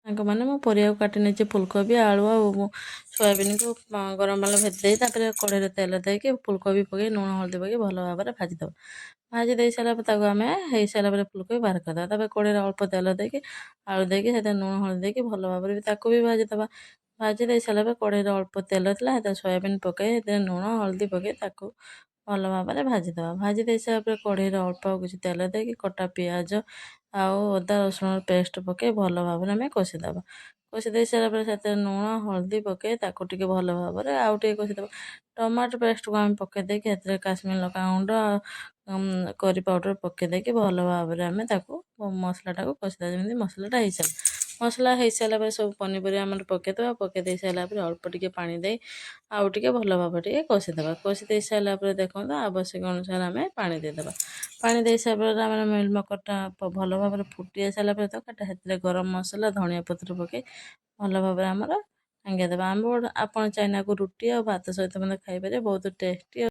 ସାଙ୍ଗମାନେ ମୁଁ ପରିବାକୁ କାଟି ନେଇଛି ଫୁଲକୋବି ଆଳୁ ଆଉ ସୋୟାବିନକୁ ଗରମ ପାଣିରେ ଭେଦି ଦେଇ ତାପରେ କଢ଼େଇରେ ତେଲ ଦେଇକି ଫୁଲକୋବି ପକେଇ ଲୁଣ ହଳଦୀ ପକେଇ ଭଲ ଭାବରେ ଭାଜିଦେବା। ଭାଜି ଦେଇ ସାରିଲା ପରେ ତାକୁ ଆମେ ହେଇସାରିଲା ପରେ ଫୁଲକୋବି ବାହାର କରିଦେବା। ତାପରେ କଢ଼େଇରେ ଅଳ୍ପ ତେଲ ଦେଇକି ଆଳୁ ଦେଇକି ସେଥିରେ ଲୁଣ ହଳଦୀ ଦେଇକି ଭଲ ଭାବରେ ବି ତାକୁ ବି ଭାଜିଦେବା। ଭାଜି ଦେଇ ସାରିଲା ପରେ କଢ଼େଇରେ ଅଳ୍ପ ତେଲ ଥିଲା ସେଥିରେ ସୋୟାବିନ ପକେଇ ସେଥିରେ ଲୁଣ ହଳଦୀ ପକେଇ ତାକୁ ଭଲ ଭାବରେ ଭାଜିଦେବା। ଭାଜି ଦେଇ ସାରିଲା ପରେ କଢ଼େଇରେ ଅଳ୍ପ କିଛି ତେଲ ଦେଇକି କଟା ପିଆଜ ଆଉ ଅଦା ରସୁଣ ପେଷ୍ଟ ପକେଇ ଭଲ ଭାବରେ ଆମେ କଷିଦେବା। କଷି ଦେଇ ସାରିଲା ପରେ ସେଥିରେ ଲୁଣ ହଳଦୀ ପକେଇ ତାକୁ ଟିକେ ଭଲ ଭାବରେ ଆଉ ଟିକେ କଷିଦେବା। ଟମାଟୋ ପେଷ୍ଟକୁ ଆମେ ପକେଇ ଦେଇକି ସେଥିରେ କାଶ୍ମୀର ଲଙ୍କାଗୁଣ୍ଡ କରି ପାଉଡ଼ର ପକେଇ ଦେଇକି ଭଲ ଭାବରେ ଆମେ ତାକୁ ମସଲାଟାକୁ କଷିଦେବା ଯେମିତି ମସଲାଟା ହେଇସାରିଲା। ମସଲା ହେଇସାରିଲା ପରେ ସବୁ ପନିପରିବା ଆମର ପକେଇଦେବା। ପକେଇ ଦେଇ ସାରିଲା ପରେ ଅଳ୍ପ ଟିକେ ପାଣି ଦେଇ ଆଉ ଟିକେ ଭଲ ଭାବରେ ଟିକେ କଷିଦେବା। କଷି ଦେଇ ସାରିଲା ପରେ ଦେଖନ୍ତୁ ଆବଶ୍ୟକ ଅନୁସାରେ ଆମେ ପାଣି ଦେଇଦେବା। ପାଣି ଦେଇ ସାରିଲା ପରେ ଆମର ମିଲ୍ ମେକର୍ଟା ଭଲ ଭାବରେ ଫୁଟି ସାରିଲା ପରେ ତରକାରୀଟା ସେଥିରେ ଗରମ ମସଲା ଧନିଆ ପତ୍ର ପକେଇ ଭଲ ଭାବରେ ଆମର ଭାଙ୍ଗିଦେବା। ଆପଣ ଚାଇନାକୁ ରୁଟି ଆଉ ଭାତ ସହିତ ମଧ୍ୟ ଖାଇପାରିବେ ବହୁତ ଟେଷ୍ଟି।